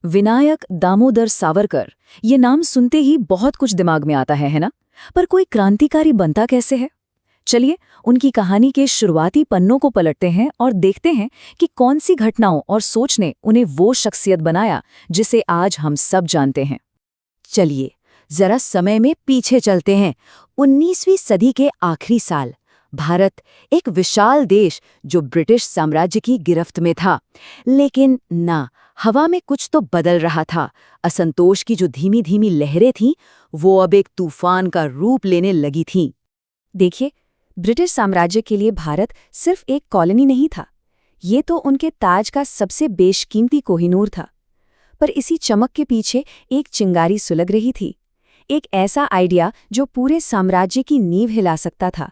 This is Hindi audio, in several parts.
विनायक दामोदर सावरकर, ये नाम सुनते ही बहुत कुछ दिमाग में आता है ना? पर कोई क्रांतिकारी बनता कैसे है? चलिए उनकी कहानी के शुरुआती पन्नों को पलटते हैं और देखते हैं कि कौन सी घटनाओं और सोच ने उन्हें वो शख्सियत बनाया जिसे आज हम सब जानते हैं। चलिए जरा समय में पीछे चलते हैं। 19वीं सदी के आखिरी साल। भारत एक विशाल देश जो ब्रिटिश साम्राज्य की गिरफ्त में था। लेकिन ना, हवा में कुछ तो बदल रहा था। असंतोष की जो धीमी धीमी लहरें थीं, वो अब एक तूफान का रूप लेने लगी थीं। देखिए, ब्रिटिश साम्राज्य के लिए भारत सिर्फ एक कॉलोनी नहीं था, ये तो उनके ताज का सबसे बेशकीमती कोहिनूर था। पर इसी चमक के पीछे एक चिंगारी सुलग रही थी, एक ऐसा आइडिया जो पूरे साम्राज्य की नींव हिला सकता था,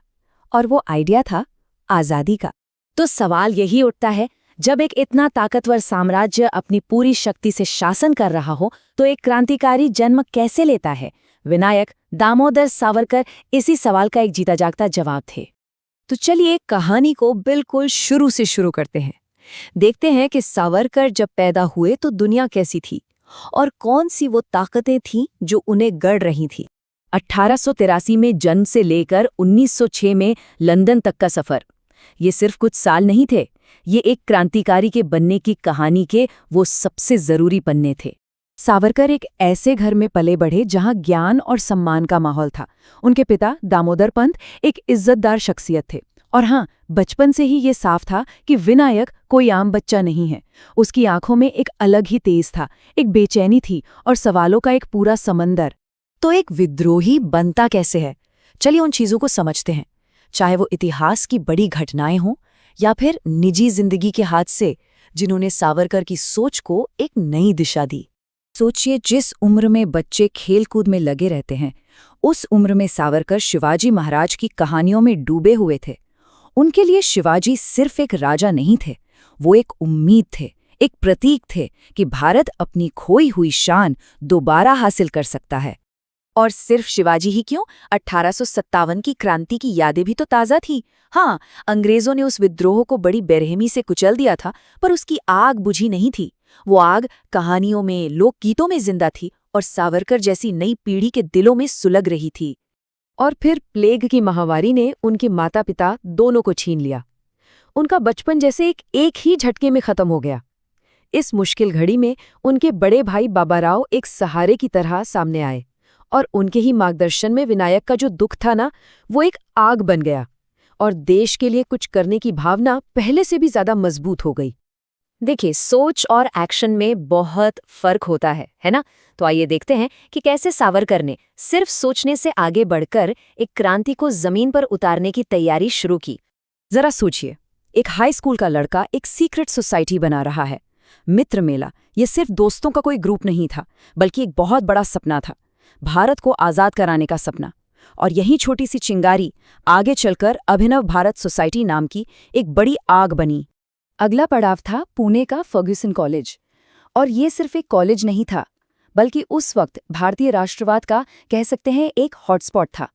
और वो आइडिया था आज़ादी का। तो सवाल यही उठता है, जब एक इतना ताकतवर साम्राज्य अपनी पूरी शक्ति से शासन कर रहा हो, तो एक क्रांतिकारी जन्म कैसे लेता है? विनायक दामोदर सावरकर इसी सवाल का एक जीता जागता जवाब थे। तो चलिए कहानी को बिल्कुल शुरू से शुरू करते हैं। देखते हैं कि सावरकर जब पैदा हुए तो दुनिया कैसी थी और कौन सी वो ताकतें थीं जो उन्हें गढ़ रही थी। 1883 में जन्म से लेकर 1906 में लंदन तक का सफर, ये सिर्फ कुछ साल नहीं थे, ये एक क्रांतिकारी के बनने की कहानी के वो सबसे जरूरी पन्ने थे। सावरकर एक ऐसे घर में पले बढ़े जहां ज्ञान और सम्मान का माहौल था। उनके पिता दामोदर पंत एक इज्जतदार शख्सियत थे, और हाँ, बचपन से ही ये साफ था कि विनायक कोई आम बच्चा नहीं है। उसकी आंखों में एक अलग ही तेज था, एक बेचैनी थी और सवालों का एक पूरा समंदर। तो एक विद्रोही बनता कैसे है? चलिए उन चीजों को समझते हैं, चाहे वो इतिहास की बड़ी घटनाएं हों या फिर निजी जिंदगी के हादसे, जिन्होंने सावरकर की सोच को एक नई दिशा दी। सोचिए, जिस उम्र में बच्चे खेलकूद में लगे रहते हैं, उस उम्र में सावरकर शिवाजी महाराज की कहानियों में डूबे हुए थे। उनके लिए शिवाजी सिर्फ एक राजा नहीं थे, वो एक उम्मीद थे, एक प्रतीक थे कि भारत अपनी खोई हुई शान दोबारा हासिल कर सकता है। और सिर्फ शिवाजी ही क्यों, 1857 की क्रांति की यादें भी तो ताज़ा थी। हाँ, अंग्रेजों ने उस विद्रोह को बड़ी बेरहमी से कुचल दिया था, पर उसकी आग बुझी नहीं थी। वो आग कहानियों में, लोकगीतों में जिंदा थी और सावरकर जैसी नई पीढ़ी के दिलों में सुलग रही थी। और फिर प्लेग की महामारी ने उनके माता पिता दोनों को छीन लिया। उनका बचपन जैसे एक ही झटके में खत्म हो गया। इस मुश्किल घड़ी में उनके बड़े भाई बाबाराव एक सहारे की तरह सामने आए, और उनके ही मार्गदर्शन में विनायक का जो दुख था ना, वो एक आग बन गया और देश के लिए कुछ करने की भावना पहले से भी ज्यादा मजबूत हो गई। देखिए, सोच और एक्शन में बहुत फर्क होता है ना? तो आइए देखते हैं कि कैसे सावरकर ने सिर्फ सोचने से आगे बढ़कर एक क्रांति को जमीन पर उतारने की तैयारी शुरू की। जरा सोचिए, एक हाई स्कूल का लड़का एक सीक्रेट सोसाइटी बना रहा है। मित्र मेला, ये सिर्फ दोस्तों का कोई ग्रुप नहीं था, बल्कि एक बहुत बड़ा सपना था, भारत को आज़ाद कराने का सपना। और यही छोटी सी चिंगारी आगे चलकर अभिनव भारत सोसाइटी नाम की एक बड़ी आग बनी। अगला पड़ाव था पुणे का फर्ग्यूसन कॉलेज। और ये सिर्फ एक कॉलेज नहीं था, बल्कि उस वक्त भारतीय राष्ट्रवाद का, कह सकते हैं, एक हॉटस्पॉट था।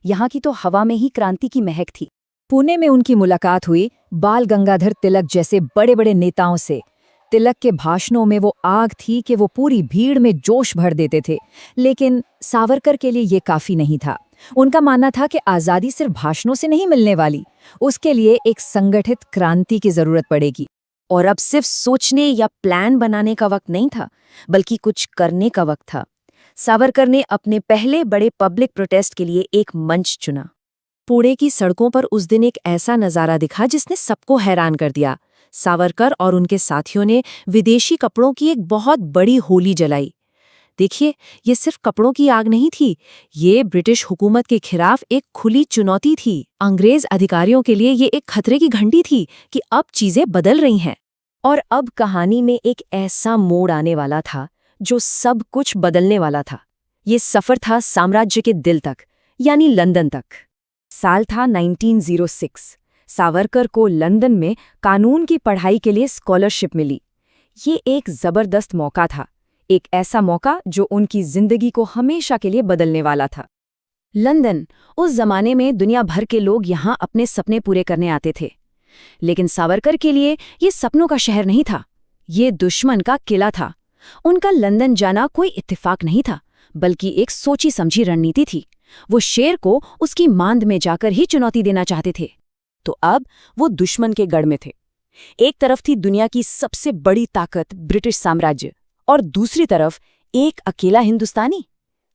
यहाँ की तो हवा में ही क्रांति की महक थी। पुणे में उनकी मुलाकात हुई बाल गंगाधर तिलक जैसे बड़े बड़े नेताओं से। तिलक के भाषणों में वो आग थी कि वो पूरी भीड़ में जोश भर देते थे। लेकिन सावरकर के लिए ये काफ़ी नहीं था। उनका मानना था कि आज़ादी सिर्फ भाषणों से नहीं मिलने वाली, उसके लिए एक संगठित क्रांति की ज़रूरत पड़ेगी। और अब सिर्फ सोचने या प्लान बनाने का वक्त नहीं था, बल्कि कुछ करने का वक्त था। सावरकर ने अपने पहले बड़े पब्लिक प्रोटेस्ट के लिए एक मंच चुना। पुणे की सड़कों पर उस दिन एक ऐसा नज़ारा दिखा जिसने सबको हैरान कर दिया। सावरकर और उनके साथियों ने विदेशी कपड़ों की एक बहुत बड़ी होली जलाई। देखिए, ये सिर्फ कपड़ों की आग नहीं थी, ये ब्रिटिश हुकूमत के खिलाफ एक खुली चुनौती थी। अंग्रेज अधिकारियों के लिए ये एक खतरे की घंटी थी कि अब चीजें बदल रही हैं। और अब कहानी में एक ऐसा मोड़ आने वाला था जो सब कुछ बदलने वाला था। ये सफर था साम्राज्य के दिल तक, यानी लंदन तक। साल था 1906। सावरकर को लंदन में कानून की पढ़ाई के लिए स्कॉलरशिप मिली। ये एक जबरदस्त मौका था, एक ऐसा मौका जो उनकी जिंदगी को हमेशा के लिए बदलने वाला था। लंदन, उस जमाने में दुनिया भर के लोग यहाँ अपने सपने पूरे करने आते थे। लेकिन सावरकर के लिए ये सपनों का शहर नहीं था, ये दुश्मन का किला था। उनका लंदन जाना कोई इत्तेफाक नहीं था, बल्कि एक सोची समझी रणनीति थी। वो शेर को उसकी मांद में जाकर ही चुनौती देना चाहते थे। तो अब वो दुश्मन के गढ़ में थे। एक तरफ थी दुनिया की सबसे बड़ी ताकत ब्रिटिश साम्राज्य, और दूसरी तरफ एक अकेला हिंदुस्तानी।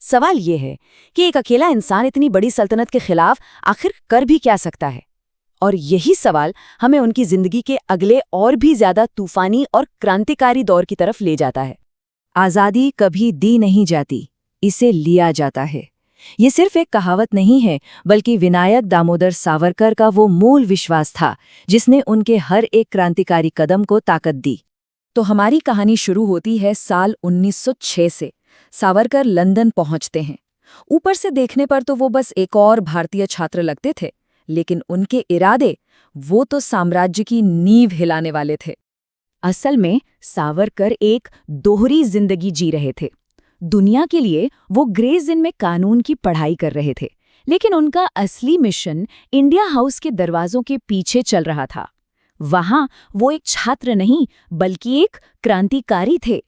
सवाल ये है कि एक अकेला इंसान इतनी बड़ी सल्तनत के खिलाफ आखिर कर भी क्या सकता है? और यही सवाल हमें उनकी जिंदगी के अगले और भी ज्यादा तूफानी और क्रांतिकारी दौर की तरफ ले जाता है। आज़ादी कभी दी नहीं जाती, इसे लिया जाता है। ये सिर्फ एक कहावत नहीं है, बल्कि विनायक दामोदर सावरकर का वो मूल विश्वास था जिसने उनके हर एक क्रांतिकारी कदम को ताकत दी। तो हमारी कहानी शुरू होती है साल 1906 से। सावरकर लंदन पहुंचते हैं। ऊपर से देखने पर तो वो बस एक और भारतीय छात्र लगते थे, लेकिन उनके इरादे, वो तो साम्राज्य की नींव हिलाने वाले थे। असल में सावरकर एक दोहरी जिंदगी जी रहे थे। दुनिया के लिए वो ग्रेज इन में कानून की पढ़ाई कर रहे थे, लेकिन उनका असली मिशन इंडिया हाउस के दरवाजों के पीछे चल रहा था। वहां वो एक छात्र नहीं, बल्कि एक क्रांतिकारी थे।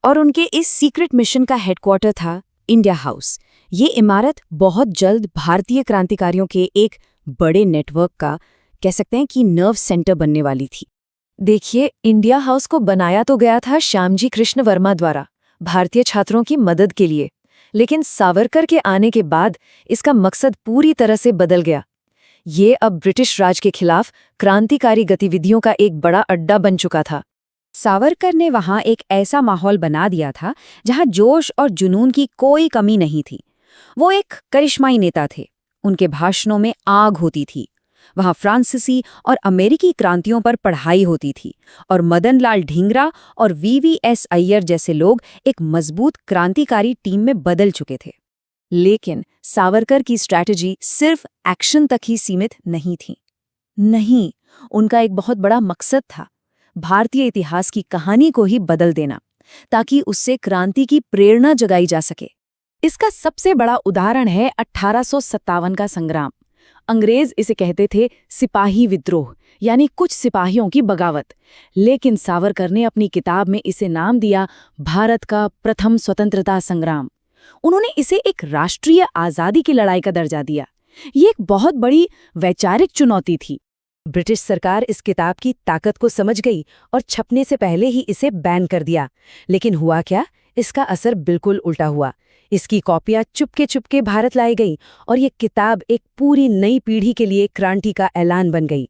और उनके इस सीक्रेट मिशन का हेडक्वार्टर था इंडिया हाउस। ये इमारत बहुत जल्द भारतीय क्रांतिकारियों के एक बड़े नेटवर्क का, कह सकते हैं कि नर्व सेंटर बनने वाली थी। देखिए, इंडिया हाउस को बनाया तो गया था श्यामजी कृष्ण वर्मा द्वारा, भारतीय छात्रों की मदद के लिए। लेकिन सावरकर के आने के बाद इसका मकसद पूरी तरह से बदल गया। ये अब ब्रिटिश राज के खिलाफ क्रांतिकारी गतिविधियों का एक बड़ा अड्डा बन चुका था। सावरकर ने वहां एक ऐसा माहौल बना दिया था जहां जोश और जुनून की कोई कमी नहीं थी। वो एक करिश्माई नेता थे। उनके भाषणों में आग होती थी। वहां फ्रांसीसी और अमेरिकी क्रांतियों पर पढ़ाई होती थी, और मदन लाल ढींगरा और वीवीएस अय्यर जैसे लोग एक मजबूत क्रांतिकारी टीम में बदल चुके थे। लेकिन सावरकर की स्ट्रैटेजी सिर्फ एक्शन तक ही सीमित नहीं थी। नहीं, उनका एक बहुत बड़ा मकसद था, भारतीय इतिहास की कहानी को ही बदल देना, ताकि उससे क्रांति की प्रेरणा जगाई जा सके। इसका सबसे बड़ा उदाहरण है 1857 का संग्राम। अंग्रेज इसे कहते थे सिपाही विद्रोह, यानी कुछ सिपाहियों की बगावत। लेकिन सावरकर ने अपनी किताब में इसे नाम दिया भारत का प्रथम स्वतंत्रता संग्राम। उन्होंने इसे एक राष्ट्रीय आजादी की लड़ाई का दर्जा दिया। ये एक बहुत बड़ी वैचारिक चुनौती थी। ब्रिटिश सरकार इस किताब की ताकत को समझ गई और छपने से पहले ही इसे बैन कर दिया। लेकिन हुआ क्या? इसका असर बिल्कुल उल्टा हुआ। इसकी कॉपियां चुपके चुपके भारत लाई गई और ये किताब एक पूरी नई पीढ़ी के लिए क्रांति का ऐलान बन गई।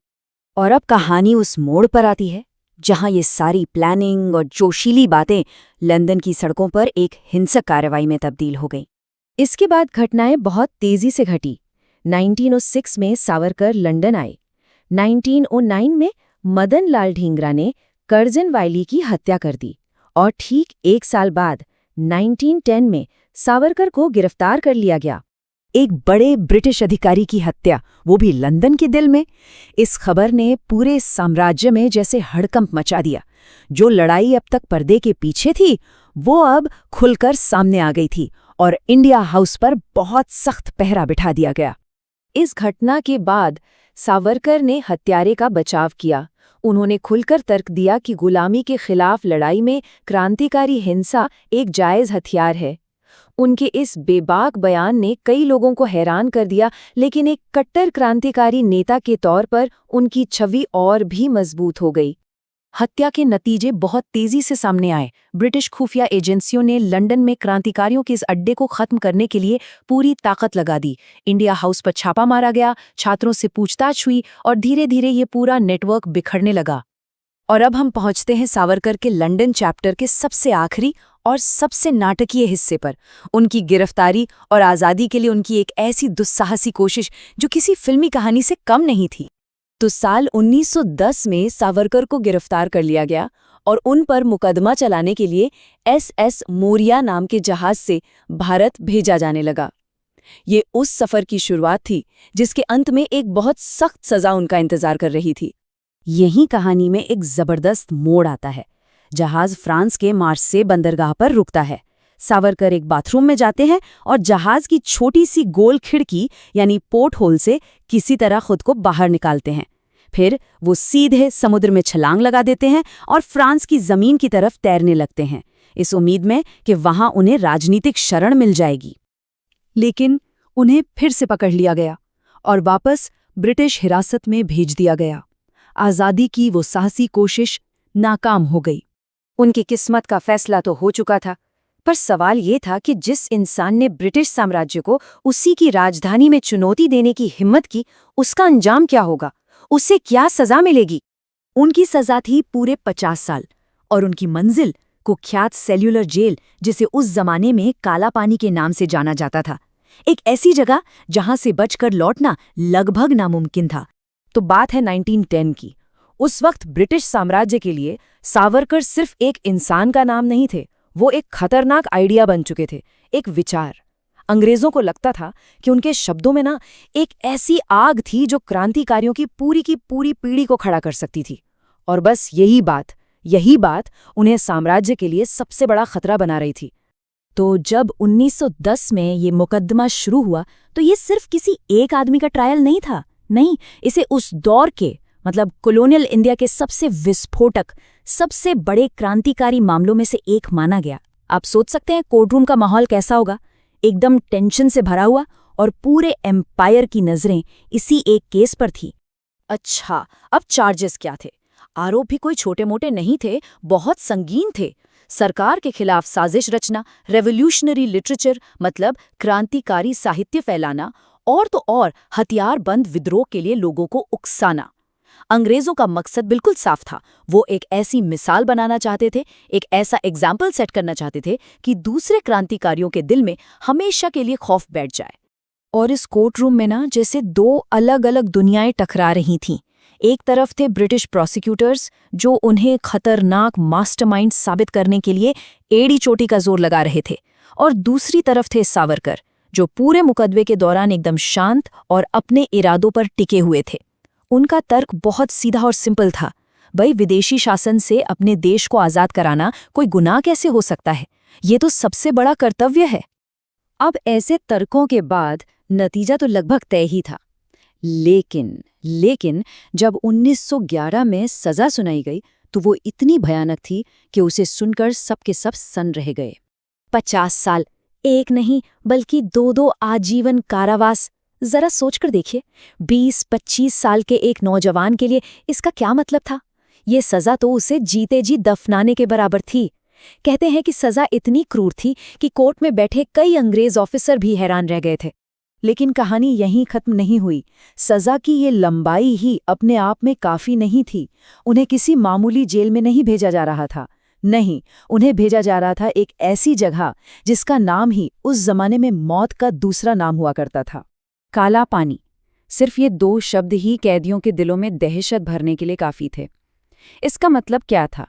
और अब कहानी उस मोड़ पर आती है जहां ये सारी प्लानिंग और जोशीली बातें लंदन की सड़कों पर एक हिंसक कार्रवाई में तब्दील हो गई। इसके बाद घटनाएं बहुत तेजी से घटी। 1906 में सावरकर लंदन आए। 1909 में मदन लाल ढींगरा ने कर्जन वायली की हत्या कर दी, और ठीक एक साल बाद 1910 में सावरकर को गिरफ्तार कर लिया गया। एक बड़े ब्रिटिश अधिकारी की हत्या, वो भी लंदन के दिल में। इस खबर ने पूरे साम्राज्य में जैसे हड़कंप मचा दिया। जो लड़ाई अब तक पर्दे के पीछे थी, वो अब खुलकर सामने आ गई थी, और इंडिया हाउस पर बहुत सख्त पहरा बिठा दिया गया। इस घटना के बाद सावरकर ने हत्यारे का बचाव किया। उन्होंने खुलकर तर्क दिया कि गुलामी के खिलाफ लड़ाई में क्रांतिकारी हिंसा एक जायज हथियार है। उनके इस बेबाक बयान ने कई लोगों को हैरान कर दिया, लेकिन एक कट्टर क्रांतिकारी नेता के तौर पर उनकी छवि और भी मजबूत हो गई। हत्या के नतीजे बहुत तेजी से सामने आए। ब्रिटिश खुफिया एजेंसियों ने लंदन में क्रांतिकारियों के इस अड्डे को खत्म करने के लिए पूरी ताकत लगा दी। इंडिया हाउस पर छापा मारा गया, छात्रों से पूछताछ हुई, और धीरे धीरे ये पूरा नेटवर्क बिखरने लगा। और अब हम पहुंचते हैं सावरकर के लंदन चैप्टर के सबसे आखिरी और सबसे नाटकीय हिस्से पर, उनकी गिरफ्तारी और आज़ादी के लिए उनकी एक ऐसी दुस्साहसी कोशिश जो किसी फिल्मी कहानी से कम नहीं थी। तो साल 1910 में सावरकर को गिरफ्तार कर लिया गया और उन पर मुकदमा चलाने के लिए SS मोरिया नाम के जहाज से भारत भेजा जाने लगा। ये उस सफ़र की शुरुआत थी जिसके अंत में एक बहुत सख्त सज़ा उनका इंतज़ार कर रही थी। यही कहानी में एक ज़बरदस्त मोड़ आता है। जहाज फ्रांस के मार्से बंदरगाह पर रुकता है। सावरकर एक बाथरूम में जाते हैं और जहाज की छोटी सी गोल खिड़की यानी पोर्ट होल से किसी तरह खुद को बाहर निकालते हैं। फिर वो सीधे समुद्र में छलांग लगा देते हैं और फ्रांस की जमीन की तरफ तैरने लगते हैं। इस उम्मीद में कि वहां उन्हें राजनीतिक शरण मिल जाएगी। लेकिन उन्हें फिर से पकड़ लिया गया और वापस ब्रिटिश हिरासत में भेज दिया गया। आज़ादी की वो साहसी कोशिश नाकाम हो गई। उनकी किस्मत का फैसला तो हो चुका था, पर सवाल ये था कि जिस इंसान ने ब्रिटिश साम्राज्य को उसी की राजधानी में चुनौती देने की हिम्मत की, उसका अंजाम क्या होगा, उसे क्या सजा मिलेगी? उनकी सजा थी पूरे 50 साल और उनकी मंजिल कुख्यात सेल्यूलर जेल, जिसे उस जमाने में काला पानी के नाम से जाना जाता था, एक ऐसी जगह जहां से बचकर लौटना लगभग नामुमकिन था। तो बात है 1910 की। उस वक्त ब्रिटिश साम्राज्य के लिए सावरकर सिर्फ एक इंसान का नाम नहीं थे, वो एक खतरनाक आइडिया बन चुके थे, एक विचार। अंग्रेजों को लगता था कि उनके शब्दों में एक ऐसी आग थी जो क्रांतिकारियों की पूरी पीढ़ी को खड़ा कर सकती थी। और बस यही बात उन्हें साम्राज्य के लिए सबसे बड़ा खतरा बना रही थी। तो जब 1910 में ये मुकदमा शुरू हुआ तो ये सिर्फ किसी एक आदमी का ट्रायल नहीं था। नहीं, इसे उस दौर के मतलब कॉलोनियल इंडिया के सबसे विस्फोटक, सबसे बड़े क्रांतिकारी मामलों में से एक माना गया। आप सोच सकते हैं कोर्टरूम का माहौल कैसा होगा, एकदम टेंशन से भरा हुआ, और पूरे एम्पायर की नजरें इसी एक केस पर थी। अच्छा, अब चार्जेस क्या थे? आरोप भी कोई छोटे मोटे नहीं थे, बहुत संगीन थे। सरकार के खिलाफ साजिश रचना, रेवोल्यूशनरी लिटरेचर मतलब क्रांतिकारी साहित्य फैलाना, और तो और हथियारबंद विद्रोह के लिए लोगों को उकसाना। अंग्रेजों का मकसद बिल्कुल साफ था, वो एक ऐसी मिसाल बनाना चाहते थे, एक ऐसा एग्जाम्पल सेट करना चाहते थे कि दूसरे क्रांतिकारियों के दिल में हमेशा के लिए खौफ बैठ जाए। और इस कोर्टरूम में जैसे दो अलग अलग दुनियाएं टकरा रही थीं। एक तरफ थे ब्रिटिश प्रोसिक्यूटर्स जो उन्हें खतरनाक मास्टरमाइंड साबित करने के लिए एड़ी चोटी का जोर लगा रहे थे, और दूसरी तरफ थे सावरकर जो पूरे मुकदमे के दौरान एकदम शांत और अपने इरादों पर टिके हुए थे। उनका तर्क बहुत सीधा और सिंपल था। भाई, विदेशी शासन से अपने देश को आज़ाद कराना कोई गुनाह कैसे हो सकता है? ये तो सबसे बड़ा कर्तव्य है। अब ऐसे तर्कों के बाद नतीजा तो लगभग तय ही था। लेकिन जब 1911 में सजा सुनाई गई तो वो इतनी भयानक थी कि उसे सुनकर सबके सब सन्न रह गए। 50 साल, एक नहीं बल्कि दो आजीवन कारावास। जरा सोचकर देखिए, 20-25 साल के एक नौजवान के लिए इसका क्या मतलब था? ये सजा तो उसे जीते जी दफनाने के बराबर थी। कहते हैं कि सजा इतनी क्रूर थी कि कोर्ट में बैठे कई अंग्रेज ऑफिसर भी हैरान रह गए थे। लेकिन कहानी यहीं खत्म नहीं हुई। सजा की ये लंबाई ही अपने आप में काफी नहीं थी। उन्हें किसी मामूली जेल में नहीं भेजा जा रहा था। नहीं, उन्हें भेजा जा रहा था एक ऐसी जगह जिसका नाम ही उस जमाने में मौत का दूसरा नाम हुआ करता था, काला पानी। सिर्फ ये 2 शब्द ही कैदियों के दिलों में दहशत भरने के लिए काफी थे। इसका मतलब क्या था?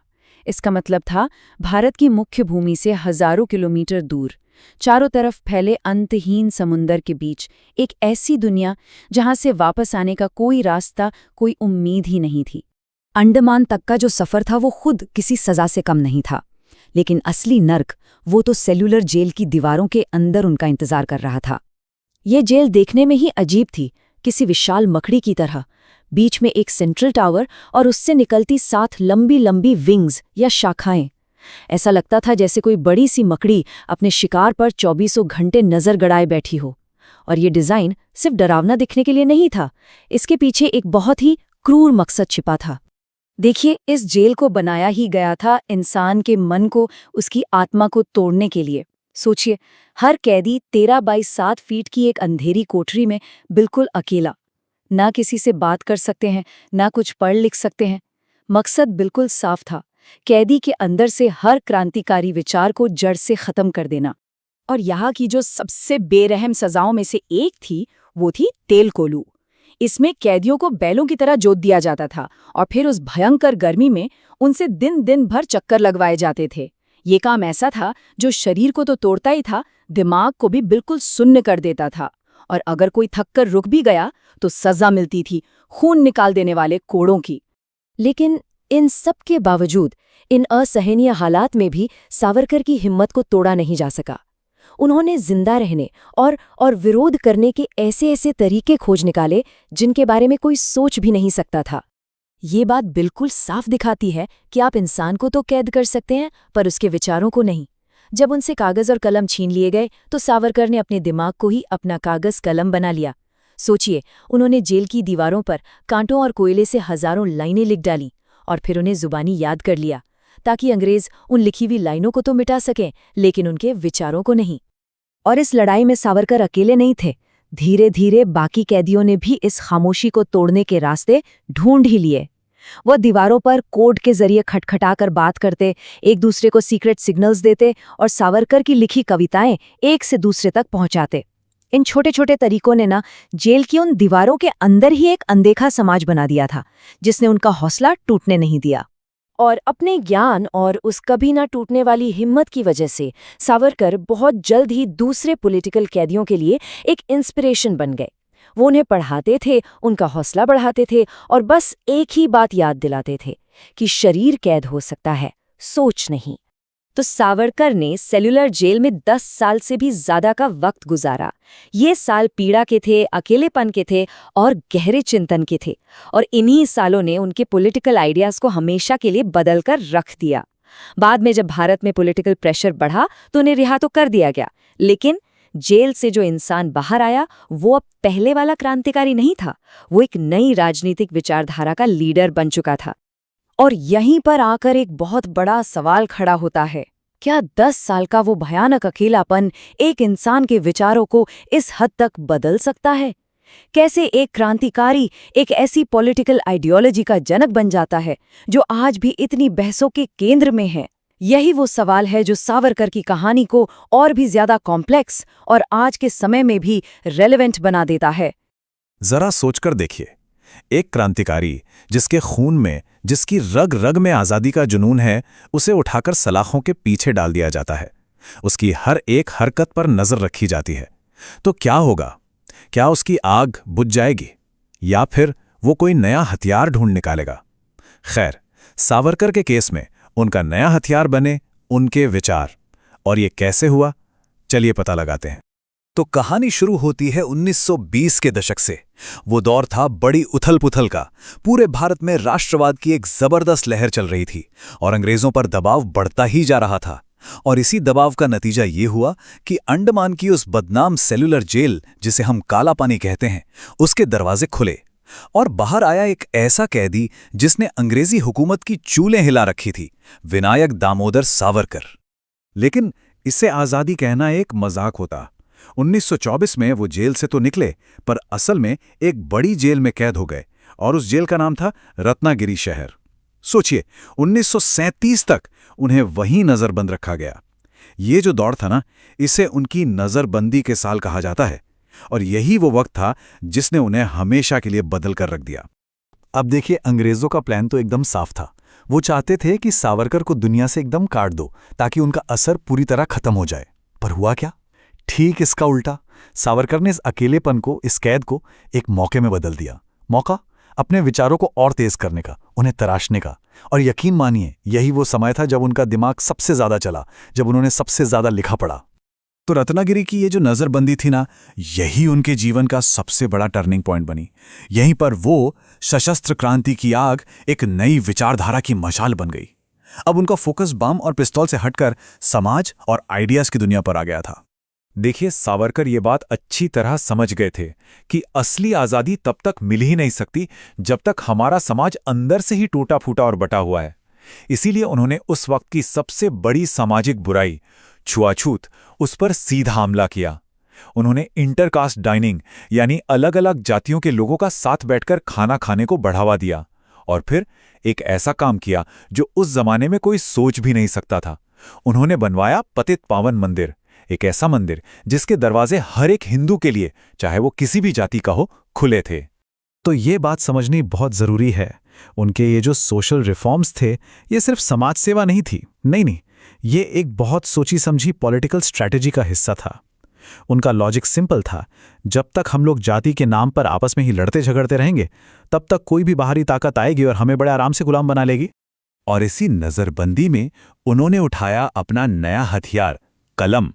इसका मतलब था भारत की मुख्य भूमि से हजारों किलोमीटर दूर, चारों तरफ फैले अंतहीन समुंदर के बीच एक ऐसी दुनिया जहां से वापस आने का कोई रास्ता, कोई उम्मीद ही नहीं थी। अंडमान तक का जो सफर था वो खुद किसी सजा से कम नहीं था। लेकिन असली नर्क वो तो सेल्यूलर जेल की दीवारों के अंदर उनका इंतजार कर रहा था। ये जेल देखने में ही अजीब थी, किसी विशाल मकड़ी की तरह। बीच में एक सेंट्रल टावर और उससे निकलती 7 लंबी लंबी विंग्स या शाखाएं। ऐसा लगता था जैसे कोई बड़ी सी मकड़ी अपने शिकार पर 24 घंटे नजर गड़ाए बैठी हो। और ये डिजाइन सिर्फ डरावना दिखने के लिए नहीं था, इसके पीछे एक बहुत ही क्रूर मकसद छिपा था। देखिए, इस जेल को बनाया ही गया था इंसान के मन को, उसकी आत्मा को तोड़ने के लिए। सोचिए, हर कैदी 13x7 फीट की एक अंधेरी कोठरी में बिल्कुल अकेला, ना किसी से बात कर सकते हैं, ना कुछ पढ़ लिख सकते हैं। मकसद बिल्कुल साफ था, कैदी के अंदर से हर क्रांतिकारी विचार को जड़ से खत्म कर देना। और यहाँ की जो सबसे बेरहम सजाओं में से एक थी वो थी तेल कोलू। इसमें कैदियों को बैलों की तरह जोत दिया जाता था और फिर उस भयंकर गर्मी में उनसे दिन भर चक्कर लगवाए जाते थे। ये काम ऐसा था जो शरीर को तो तोड़ता ही था, दिमाग को भी बिल्कुल सुन्न कर देता था। और अगर कोई थककर रुक भी गया तो सजा मिलती थी, खून निकाल देने वाले कोड़ों की। लेकिन इन सब के बावजूद, इन असहनीय हालात में भी सावरकर की हिम्मत को तोड़ा नहीं जा सका। उन्होंने जिंदा रहने और विरोध करने के ऐसे तरीके खोज निकाले जिनके बारे में कोई सोच भी नहीं सकता था। ये बात बिल्कुल साफ दिखाती है कि आप इंसान को तो कैद कर सकते हैं, पर उसके विचारों को नहीं। जब उनसे कागज और कलम छीन लिए गए तो सावरकर ने अपने दिमाग को ही अपना कागज कलम बना लिया। सोचिए, उन्होंने जेल की दीवारों पर कांटों और कोयले से हजारों लाइनें लिख डाली और फिर उन्हें जुबानी याद कर लिया, ताकि अंग्रेज उन लिखी हुई लाइनों को तो मिटा सकें, लेकिन उनके विचारों को नहीं। और इस लड़ाई में सावरकर अकेले नहीं थे। धीरे धीरे बाकी कैदियों ने भी इस खामोशी को तोड़ने के रास्ते ढूंढ ही लिए। वह दीवारों पर कोड के जरिए खटखटाकर बात करते, एक दूसरे को सीक्रेट सिग्नल्स देते और सावरकर की लिखी कविताएं एक से दूसरे तक पहुंचाते। इन छोटे छोटे तरीकों ने ना जेल की उन दीवारों के अंदर ही एक अनदेखा समाज बना दिया था, जिसने उनका हौसला टूटने नहीं दिया। और अपने ज्ञान और उस कभी ना टूटने वाली हिम्मत की वजह से सावरकर बहुत जल्द ही दूसरे पॉलिटिकल कैदियों के लिए एक इंस्पिरेशन बन गए। वो उन्हें पढ़ाते थे, उनका हौसला बढ़ाते थे और बस एक ही बात याद दिलाते थे कि शरीर कैद हो सकता है, सोच नहीं। तो सावरकर ने सेल्युलर जेल में 10 साल से भी ज्यादा का वक्त गुजारा। ये साल पीड़ा के थे, अकेलेपन के थे और गहरे चिंतन के थे। और इन्हीं सालों ने उनके पॉलिटिकल आइडियाज को हमेशा के लिए बदल कर रख दिया। बाद में जब भारत में पॉलिटिकल प्रेशर बढ़ा तो उन्हें रिहा तो कर दिया गया, लेकिन जेल से जो इंसान बाहर आया वो अब पहले वाला क्रांतिकारी नहीं था। वो एक नई राजनीतिक विचारधारा का लीडर बन चुका था। और यहीं पर आकर एक बहुत बड़ा सवाल खड़ा होता है, क्या 10 साल का वो भयानक अकेलापन एक इंसान के विचारों को इस हद तक बदल सकता है? कैसे एक क्रांतिकारी एक ऐसी पॉलिटिकल आइडियोलॉजी का जनक बन जाता है जो आज भी इतनी बहसों के केंद्र में है? यही वो सवाल है जो सावरकर की कहानी को और भी ज्यादा कॉम्प्लेक्स और आज के समय में भी रेलेवेंट बना देता है। जरा सोचकर देखिए, एक क्रांतिकारी जिसके खून में, जिसकी रग रग में आज़ादी का जुनून है, उसे उठाकर सलाखों के पीछे डाल दिया जाता है। उसकी हर एक हरकत पर नजर रखी जाती है। तो क्या होगा? क्या उसकी आग बुझ जाएगी या फिर वो कोई नया हथियार ढूंढ निकालेगा? खैर, सावरकर के केस में उनका नया हथियार बने उनके विचार। और ये कैसे हुआ, चलिए पता लगाते हैं। तो कहानी शुरू होती है 1920 के दशक से। वो दौर था बड़ी उथल-पुथल का। पूरे भारत में राष्ट्रवाद की एक जबरदस्त लहर चल रही थी और अंग्रेजों पर दबाव बढ़ता ही जा रहा था। और इसी दबाव का नतीजा ये हुआ कि अंडमान की उस बदनाम सेल्युलर जेल, जिसे हम काला पानी कहते हैं, उसके दरवाजे खुले और बाहर आया एक ऐसा कैदी जिसने अंग्रेजी हुकूमत की चूलें हिला रखी थी, विनायक दामोदर सावरकर। लेकिन इससे आज़ादी कहना एक मजाक होता। 1924 में वो जेल से तो निकले, पर असल में एक बड़ी जेल में कैद हो गए और उस जेल का नाम था रत्नागिरी शहर। सोचिए, 1937 तक उन्हें वहीं नजरबंद रखा गया। ये जो दौर था ना, इसे उनकी नजरबंदी के साल कहा जाता है और यही वो वक्त था जिसने उन्हें हमेशा के लिए बदल कर रख दिया। अब देखिए, अंग्रेजों का प्लान तो एकदम साफ था। वो चाहते थे कि सावरकर को दुनिया से एकदम काट दो ताकि उनका असर पूरी तरह खत्म हो जाए। पर हुआ क्या? ठीक इसका उल्टा। सावरकर ने इस अकेलेपन को, इस कैद को एक मौके में बदल दिया। मौका अपने विचारों को और तेज करने का, उन्हें तराशने का। और यकीन मानिए, यही वो समय था जब उनका दिमाग सबसे ज्यादा चला, जब उन्होंने सबसे ज्यादा लिखा पढ़ा। तो रत्नागिरी की ये जो नजरबंदी थी ना, यही उनके जीवन का सबसे बड़ा टर्निंग पॉइंट बनी। यहीं पर वो सशस्त्र क्रांति की आग एक नई विचारधारा की मशाल बन गई। अब उनका फोकस बम और पिस्तौल से हटकर समाज और आइडियाज की दुनिया पर आ गया था। देखिए, सावरकर ये बात अच्छी तरह समझ गए थे कि असली आज़ादी तब तक मिल ही नहीं सकती जब तक हमारा समाज अंदर से ही टूटा फूटा और बटा हुआ है। इसीलिए उन्होंने उस वक्त की सबसे बड़ी सामाजिक बुराई, छुआछूत, उस पर सीधा हमला किया। उन्होंने इंटरकास्ट डाइनिंग यानी अलग अलग जातियों के लोगों का साथ बैठकर खाना खाने को बढ़ावा दिया। और फिर एक ऐसा काम किया जो उस जमाने में कोई सोच भी नहीं सकता था। उन्होंने बनवाया पतित पावन मंदिर, एक ऐसा मंदिर जिसके दरवाजे हर एक हिंदू के लिए, चाहे वो किसी भी जाति का हो, खुले थे। तो ये बात समझनी बहुत जरूरी है। उनके ये जो सोशल रिफॉर्म्स थे, ये सिर्फ समाज सेवा नहीं थी। नहीं, ये एक बहुत सोची समझी पॉलिटिकल स्ट्रैटेजी का हिस्सा था। उनका लॉजिक सिंपल था, जब तक हम लोग जाति के नाम पर आपस में ही लड़ते झगड़ते रहेंगे, तब तक कोई भी बाहरी ताकत आएगी और हमें बड़े आराम से गुलाम बना लेगी। और इसी नजरबंदी में उन्होंने उठाया अपना नया हथियार, कलम।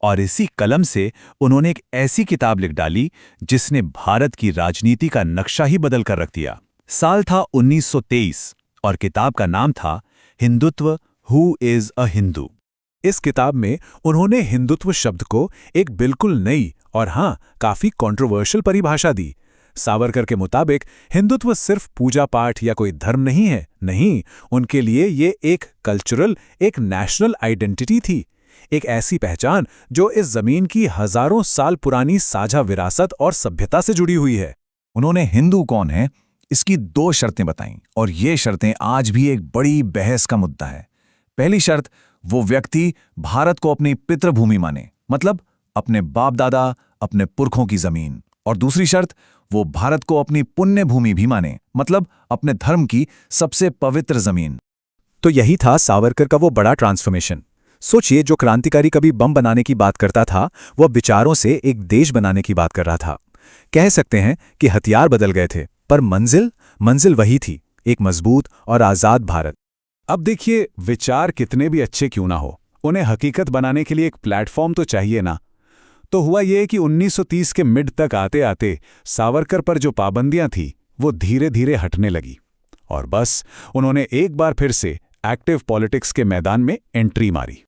और इसी कलम से उन्होंने एक ऐसी किताब लिख डाली जिसने भारत की राजनीति का नक्शा ही बदल कर रख दिया। साल था 1923 और किताब का नाम था Hindutva, who is a Hindu. इस किताब में उन्होंने हिंदुत्व शब्द को एक बिल्कुल नई और हाँ काफी कंट्रोवर्शियल परिभाषा दी। सावरकर के मुताबिक हिंदुत्व सिर्फ पूजा पाठ या कोई धर्म नहीं है, नहीं, उनके लिए ये एक कल्चरल, एक नेशनल आइडेंटिटी थी, एक ऐसी पहचान जो इस जमीन की हजारों साल पुरानी साझा विरासत और सभ्यता से जुड़ी हुई है। उन्होंने हिंदू कौन है इसकी 2 शर्तें बताईं और ये शर्तें आज भी एक बड़ी बहस का मुद्दा है। पहली शर्त, वो व्यक्ति भारत को अपनी पितृभूमि माने, मतलब अपने बाप दादा, अपने पुरखों की जमीन। और दूसरी शर्त, वो भारत को अपनी पुण्य भूमि भी माने, मतलब अपने धर्म की सबसे पवित्र जमीन। तो यही था सावरकर का वो बड़ा ट्रांसफॉर्मेशन। सोचिए, जो क्रांतिकारी कभी बम बनाने की बात करता था, वो अब विचारों से एक देश बनाने की बात कर रहा था। कह सकते हैं कि हथियार बदल गए थे, पर मंजिल वही थी, एक मजबूत और आजाद भारत। अब देखिए, विचार कितने भी अच्छे क्यों ना हो, उन्हें हकीकत बनाने के लिए एक प्लेटफॉर्म तो चाहिए ना। तो हुआ ये कि 1930 के मिड तक आते आते सावरकर पर जो पाबंदियां थी वो धीरे धीरे हटने लगी और बस उन्होंने एक बार फिर से एक्टिव पॉलिटिक्स के मैदान में एंट्री मारी।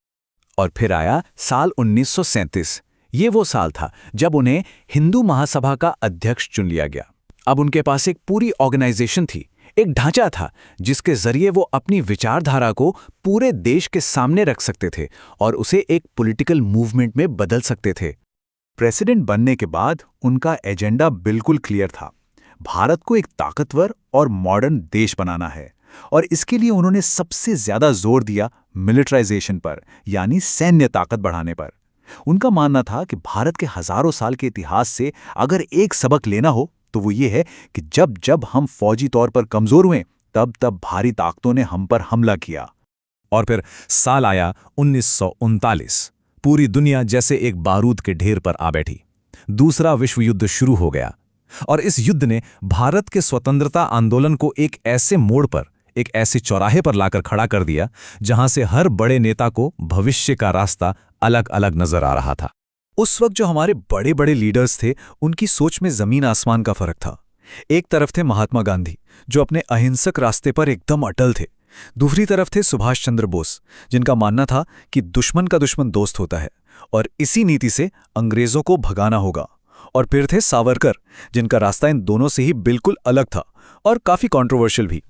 और फिर आया साल 1937। ये वो साल था जब उन्हें हिंदू महासभा का अध्यक्ष चुन लिया गया। अब उनके पास एक पूरी ऑर्गेनाइजेशन थी, एक ढांचा था जिसके जरिए वो अपनी विचारधारा को पूरे देश के सामने रख सकते थे और उसे एक पॉलिटिकल मूवमेंट में बदल सकते थे। प्रेसिडेंट बनने के बाद उनका एजेंडा बिल्कुल क्लियर था। भारत को एक ताकतवर और मॉडर्न देश बनाना है और इसके लिए उन्होंने सबसे ज्यादा जोर दिया मिलिटराइजेशन पर, यानी सैन्य ताकत बढ़ाने पर। उनका मानना था कि भारत के हजारों साल के इतिहास से अगर एक सबक लेना हो तो वो ये है कि जब जब हम फौजी तौर पर कमजोर हुए तब तब भारी ताकतों ने हम पर हमला किया। और फिर साल आया 1939। पूरी दुनिया जैसे एक बारूद के ढेर पर आ बैठी। दूसरा विश्व युद्ध शुरू हो गया और इस युद्ध ने भारत के स्वतंत्रता आंदोलन को एक ऐसे मोड़ पर, एक ऐसे चौराहे पर लाकर खड़ा कर दिया जहां से हर बड़े नेता को भविष्य का रास्ता अलग अलग नजर आ रहा था। उस वक्त जो हमारे बड़े बड़े लीडर्स थे उनकी सोच में जमीन आसमान का फर्क था। एक तरफ थे महात्मा गांधी जो अपने अहिंसक रास्ते पर एकदम अटल थे। दूसरी तरफ थे सुभाष चंद्र बोस जिनका मानना था कि दुश्मन का दुश्मन दोस्त होता है और इसी नीति से अंग्रेजों को भगाना होगा। और फिर थे सावरकर जिनका रास्ता इन दोनों से ही बिल्कुल अलग था और काफी कंट्रोवर्शियल भी।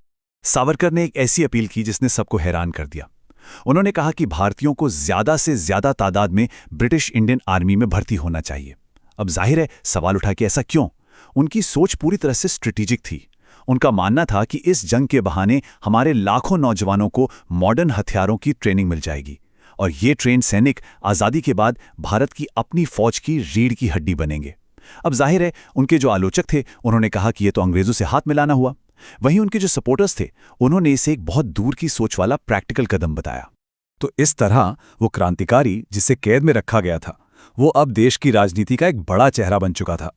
सावरकर ने एक ऐसी अपील की जिसने सबको हैरान कर दिया। उन्होंने कहा कि भारतीयों को ज्यादा से ज्यादा तादाद में ब्रिटिश इंडियन आर्मी में भर्ती होना चाहिए। अब जाहिर है सवाल उठा कि ऐसा क्यों? उनकी सोच पूरी तरह से स्ट्रेटेजिक थी। उनका मानना था कि इस जंग के बहाने हमारे लाखों नौजवानों को मॉडर्न हथियारों की ट्रेनिंग मिल जाएगी और ये ट्रेन सैनिक आज़ादी के बाद भारत की अपनी फौज की रीढ़ की हड्डी बनेंगे। अब जाहिर है उनके जो आलोचक थे उन्होंने कहा कि ये तो अंग्रेजों से हाथ मिलाना हुआ। वहीं उनके जो सपोर्टर्स थे उन्होंने इसे एक बहुत दूर की सोच वाला प्रैक्टिकल कदम बताया। तो इस तरह वो क्रांतिकारी जिसे कैद में रखा गया था वो अब देश की राजनीति का एक बड़ा चेहरा बन चुका था।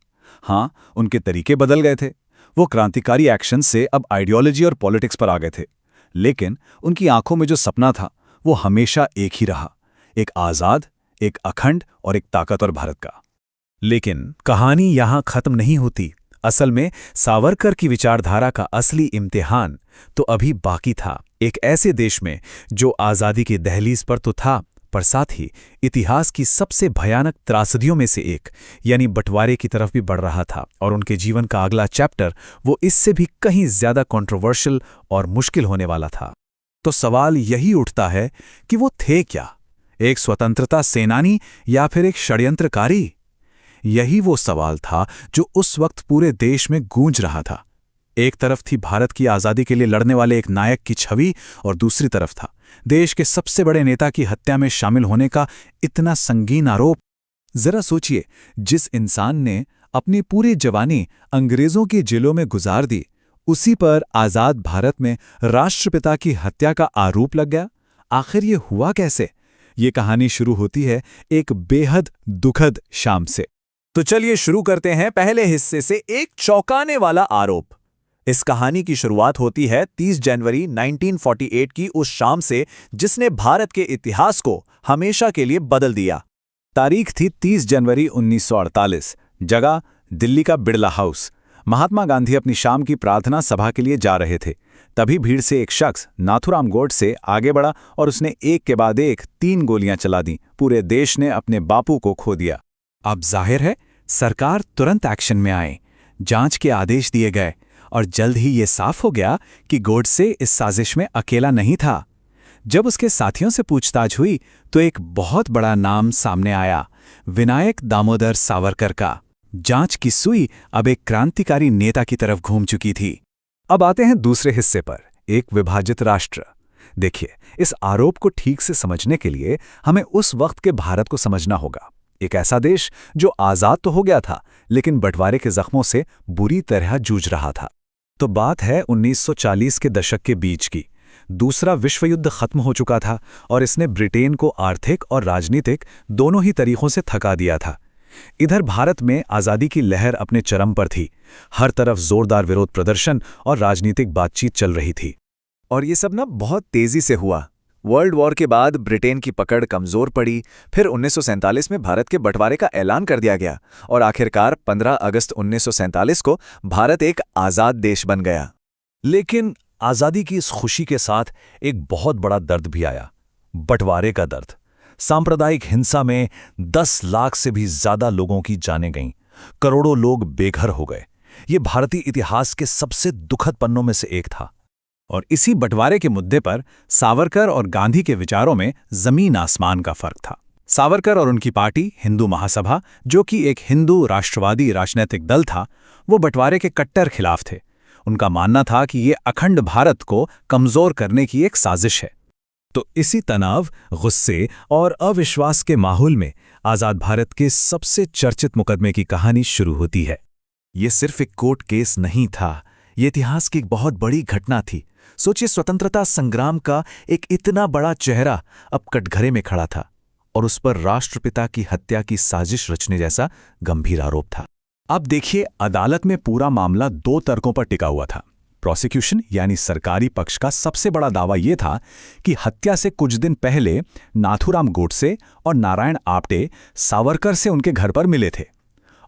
हाँ, उनके तरीके बदल गए थे। वो क्रांतिकारी एक्शन से अब आइडियोलॉजी और पॉलिटिक्स पर आ गए थे, लेकिन उनकी आंखों में जो सपना था वो हमेशा एक ही रहा, एक आजाद, एक अखंड और एक ताकतवर भारत का। लेकिन कहानी यहां खत्म नहीं होती। असल में सावरकर की विचारधारा का असली इम्तिहान तो अभी बाकी था। एक ऐसे देश में जो आजादी की दहलीज पर तो था, पर साथ ही इतिहास की सबसे भयानक त्रासदियों में से एक यानी बंटवारे की तरफ भी बढ़ रहा था। और उनके जीवन का अगला चैप्टर वो इससे भी कहीं ज्यादा कंट्रोवर्शियल और मुश्किल होने वाला था। तो सवाल यही उठता है कि वो थे क्या, एक स्वतंत्रता सेनानी या फिर एक षड्यंत्रकारी? यही वो सवाल था जो उस वक्त पूरे देश में गूंज रहा था। एक तरफ थी भारत की आज़ादी के लिए लड़ने वाले एक नायक की छवि और दूसरी तरफ था देश के सबसे बड़े नेता की हत्या में शामिल होने का इतना संगीन आरोप। जरा सोचिए, जिस इंसान ने अपनी पूरी जवानी अंग्रेजों की जेलों में गुजार दी, उसी पर आज़ाद भारत में राष्ट्रपिता की हत्या का आरोप लग गया। आखिर ये हुआ कैसे? ये कहानी शुरू होती है एक बेहद दुखद शाम से। तो चलिए शुरू करते हैं पहले हिस्से से, एक चौंकाने वाला आरोप। इस कहानी की शुरुआत होती है 30 जनवरी 1948 की उस शाम से जिसने भारत के इतिहास को हमेशा के लिए बदल दिया। तारीख थी 30 जनवरी 1948, जगह दिल्ली का बिड़ला हाउस। महात्मा गांधी अपनी शाम की प्रार्थना सभा के लिए जा रहे थे। तभी भीड़ से एक शख्स नाथूराम गोडसे आगे बढ़ा और उसने एक के बाद एक 3 गोलियां चला दी। पूरे देश ने अपने बापू को खो दिया। अब जाहिर है सरकार तुरंत एक्शन में आए, जांच के आदेश दिए गए और जल्द ही ये साफ हो गया कि गोडसे इस साजिश में अकेला नहीं था। जब उसके साथियों से पूछताछ हुई तो एक बहुत बड़ा नाम सामने आया, विनायक दामोदर सावरकर का। जांच की सुई अब एक क्रांतिकारी नेता की तरफ घूम चुकी थी। अब आते हैं दूसरे हिस्से पर, एक विभाजित राष्ट्र। देखिए, इस आरोप को ठीक से समझने के लिए हमें उस वक्त के भारत को समझना होगा। एक ऐसा देश जो आजाद तो हो गया था, लेकिन बंटवारे के जख्मों से बुरी तरह जूझ रहा था। तो बात है 1940 के दशक के बीच की। दूसरा विश्व युद्ध खत्म हो चुका था और इसने ब्रिटेन को आर्थिक और राजनीतिक दोनों ही तरीकों से थका दिया था। इधर भारत में आज़ादी की लहर अपने चरम पर थी। हर तरफ जोरदार विरोध प्रदर्शन और राजनीतिक बातचीत चल रही थी। और ये सब बहुत तेजी से हुआ। वर्ल्ड वॉर के बाद ब्रिटेन की पकड़ कमजोर पड़ी। फिर 1947 में भारत के बंटवारे का ऐलान कर दिया गया और आखिरकार 15 अगस्त 1947 को भारत एक आज़ाद देश बन गया। लेकिन आज़ादी की इस खुशी के साथ एक बहुत बड़ा दर्द भी आया, बंटवारे का दर्द। सांप्रदायिक हिंसा में 10 लाख से भी ज्यादा लोगों की जानें गईं, करोड़ों लोग बेघर हो गए। ये भारतीय इतिहास के सबसे दुखद पन्नों में से एक था। और इसी बंटवारे के मुद्दे पर सावरकर और गांधी के विचारों में जमीन आसमान का फर्क था। सावरकर और उनकी पार्टी हिंदू महासभा, जो कि एक हिंदू राष्ट्रवादी राजनीतिक दल था, वो बंटवारे के कट्टर खिलाफ थे। उनका मानना था कि ये अखंड भारत को कमजोर करने की एक साजिश है। तो इसी तनाव, गुस्से और अविश्वास के माहौल में आजाद भारत के सबसे चर्चित मुकदमे की कहानी शुरू होती है। ये सिर्फ एक कोर्ट केस नहीं था, ये इतिहास की एक बहुत बड़ी घटना थी। सोचिए, स्वतंत्रता संग्राम का एक इतना बड़ा चेहरा अब कटघरे में खड़ा था और उस पर राष्ट्रपिता की हत्या की साजिश रचने जैसा गंभीर आरोप था। अब देखिए, अदालत में पूरा मामला 2 तर्कों पर टिका हुआ था। प्रोसिक्यूशन यानी सरकारी पक्ष का सबसे बड़ा दावा यह था कि हत्या से कुछ दिन पहले नाथूराम गोडसे और नारायण आप्टे सावरकर से उनके घर पर मिले थे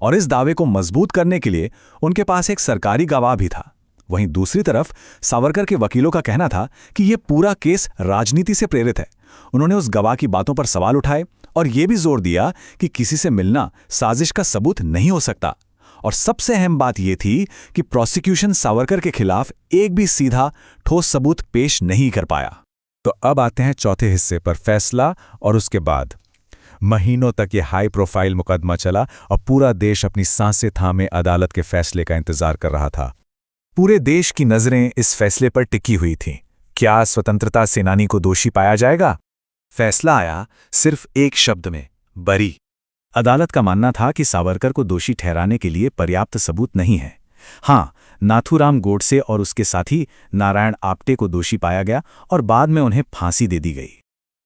और इस दावे को मजबूत करने के लिए उनके पास एक सरकारी गवाह भी था। वहीं दूसरी तरफ सावरकर के वकीलों का कहना था कि यह पूरा केस राजनीति से प्रेरित है। उन्होंने उस गवाह की बातों पर सवाल उठाए और यह भी जोर दिया कि किसी से मिलना साजिश का सबूत नहीं हो सकता। और सबसे अहम बात यह थी कि प्रोसिक्यूशन सावरकर के खिलाफ एक भी सीधा ठोस सबूत पेश नहीं कर पाया। तो अब आते हैं चौथे हिस्से पर, फैसला। और उसके बाद महीनों तक ये हाई प्रोफाइल मुकदमा चला और पूरा देश अपनी सांसें थामे अदालत के फैसले का इंतजार कर रहा था। पूरे देश की नजरें इस फैसले पर टिकी हुई थीं। क्या स्वतंत्रता सेनानी को दोषी पाया जाएगा? फैसला आया सिर्फ एक शब्द में, बरी। अदालत का मानना था कि सावरकर को दोषी ठहराने के लिए पर्याप्त सबूत नहीं है। हाँ, नाथूराम गोडसे और उसके साथी नारायण आप्टे को दोषी पाया गया और बाद में उन्हें फांसी दे दी गई।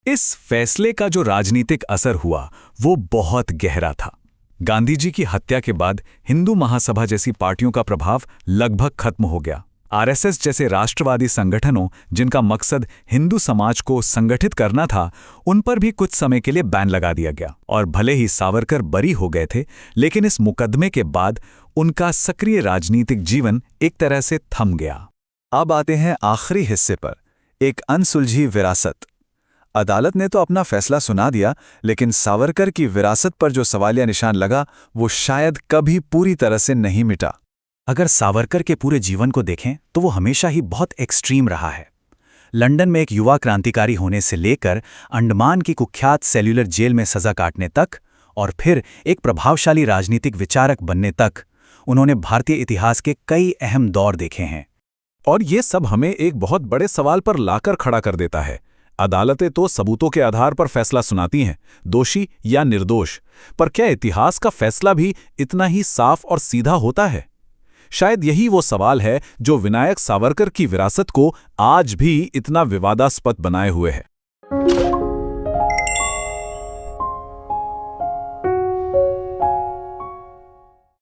इस फैसले का जो राजनीतिक असर हुआ वो बहुत गहरा था। गांधी जी की हत्या के बाद हिंदू महासभा जैसी पार्टियों का प्रभाव लगभग खत्म हो गया। आरएसएस जैसे राष्ट्रवादी संगठनों, जिनका मकसद हिंदू समाज को संगठित करना था, उन पर भी कुछ समय के लिए बैन लगा दिया गया। और भले ही सावरकर बरी हो गए थे, लेकिन इस मुकदमे के बाद उनका सक्रिय राजनीतिक जीवन एक तरह से थम गया। अब आते हैं आखिरी हिस्से पर, एक अनसुलझी विरासत। अदालत ने तो अपना फैसला सुना दिया, लेकिन सावरकर की विरासत पर जो सवालिया निशान लगा वो शायद कभी पूरी तरह से नहीं मिटा। अगर सावरकर के पूरे जीवन को देखें तो वो हमेशा ही बहुत एक्सट्रीम रहा है। लंदन में एक युवा क्रांतिकारी होने से लेकर अंडमान की कुख्यात सेल्युलर जेल में सजा काटने तक और फिर एक प्रभावशाली राजनीतिक विचारक बनने तक उन्होंने भारतीय इतिहास के कई अहम दौर देखे हैं। और ये सब हमें एक बहुत बड़े सवाल पर लाकर खड़ा कर देता है। अदालतें तो सबूतों के आधार पर फैसला सुनाती हैं, दोषी या निर्दोष, पर क्या इतिहास का फैसला भी इतना ही साफ और सीधा होता है? शायद यही वो सवाल है जो विनायक सावरकर की विरासत को आज भी इतना विवादास्पद बनाए हुए है।